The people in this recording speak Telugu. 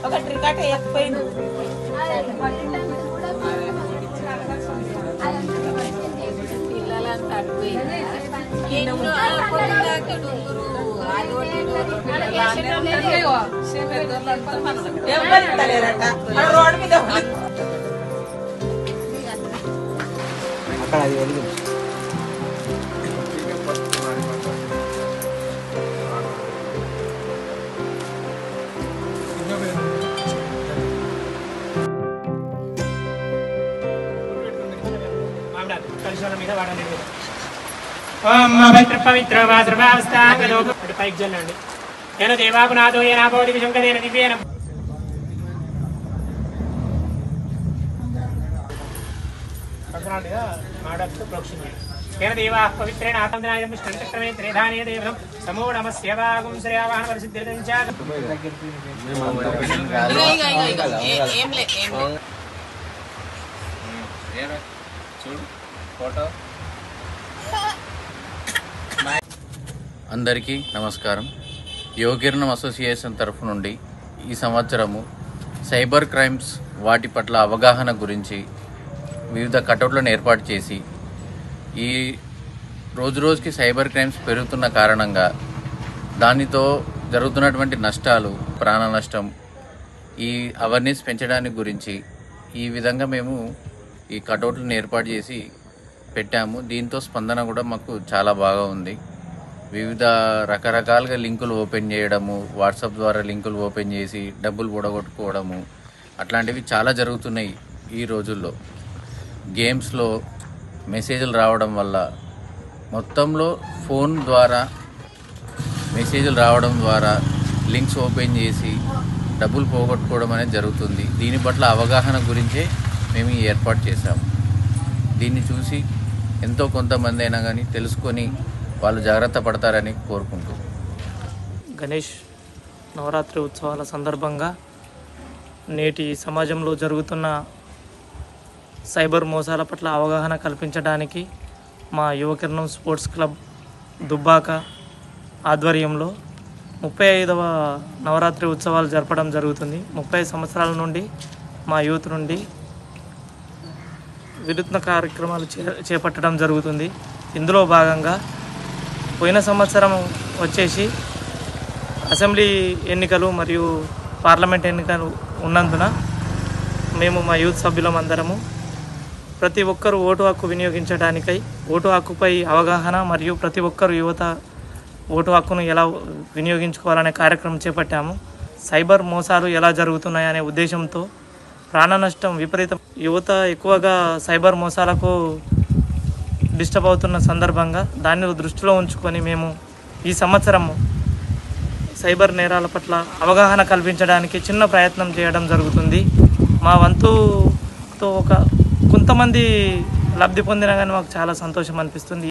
ఒక ట్రికాట ఎక్కిపోయింది పిల్లలంతా రోడ్ మీద అక్కడ అది వెలుగు పవిత్ర పైకి జల్లండి నేను దేవాకు నాదో ఏనాభవతి విశంకరేణ దివ్యేన దేవా పవిత్రేణ ఆత్మనాయం చక్రమే త్రిధానే దేవం సమో నమస్య వాగం శ్రేయావాహన పరిసిద్ధిర్దంచ అందరికీ నమస్కారం. యోగిర్ణం అసోసియేషన్ తరఫు నుండి ఈ సంవత్సరము సైబర్ క్రైమ్స్ వాటి పట్ల అవగాహన గురించి వివిధ కటౌట్లను ఏర్పాటు చేసి ఈ రోజుకి సైబర్ క్రైమ్స్ పెరుగుతున్న కారణంగా దానితో జరుగుతున్నటువంటి నష్టాలు, ప్రాణ నష్టం, ఈ అవేర్నెస్ పెంచడానికి గురించి ఈ విధంగా మేము ఈ కటౌట్లను ఏర్పాటు చేసి పెట్టాము. దీంతో స్పందన కూడా మాకు చాలా బాగా ఉంది. వివిధ రకరకాలుగా లింకులు ఓపెన్ చేయడము, వాట్సాప్ ద్వారా లింకులు ఓపెన్ చేసి డబ్బులు కూడగొట్టుకోవడము అట్లాంటివి చాలా జరుగుతున్నాయి ఈ రోజుల్లో. గేమ్స్లో మెసేజ్లు రావడం వల్ల మొత్తంలో ఫోన్ ద్వారా మెసేజ్లు రావడం ద్వారా లింక్స్ ఓపెన్ చేసి డబ్బులు పోగొట్టుకోవడం అనేది జరుగుతుంది. దీని పట్ల అవగాహన గురించే మేము ఈ ఏర్పాటు చేశాము. దీన్ని చూసి ఎంతో కొంతమంది అయినా కానీ తెలుసుకొని వాళ్ళు జాగ్రత్త పడతారని కోరుకుంటూ గణేష్ నవరాత్రి ఉత్సవాల సందర్భంగా నేటి సమాజంలో జరుగుతున్న సైబర్ మోసాల పట్ల అవగాహన కల్పించడానికి మా యువకిరణం స్పోర్ట్స్ క్లబ్ దుబ్బాక ఆధ్వర్యంలో 35వ నవరాత్రి ఉత్సవాలు జరపడం జరుగుతుంది. 30 సంవత్సరాల నుండి మా యూత్ నుండి వినూత్న కార్యక్రమాలు చేపట్టడం జరుగుతుంది. ఇందులో భాగంగా పోయిన సంవత్సరం వచ్చేసి అసెంబ్లీ ఎన్నికలు మరియు పార్లమెంట్ ఎన్నికలు ఉన్నందున మేము మా యూత్ సభ్యులమందరము ప్రతి ఒక్కరూ ఓటు హక్కు వినియోగించడానికై ఓటు హక్కుపై అవగాహన మరియు ప్రతి ఒక్కరు యువత ఓటు హక్కును ఎలా వినియోగించుకోవాలనే కార్యక్రమం చేపట్టాము. సైబర్ మోసాలు ఎలా జరుగుతున్నాయనే ఉద్దేశంతో ప్రాణ నష్టం విపరీతం, యువత ఎక్కువగా సైబర్ మోసాలకు డిస్టర్బ్ అవుతున్న సందర్భంగా దాన్ని దృష్టిలో ఉంచుకొని మేము ఈ సంవత్సరము సైబర్ నేరాల పట్ల అవగాహన కల్పించడానికి చిన్న ప్రయత్నం చేయడం జరుగుతుంది. మా వంతుతో కొంతమంది లబ్ధి పొందినా కానీ మాకు చాలా సంతోషం అనిపిస్తుంది.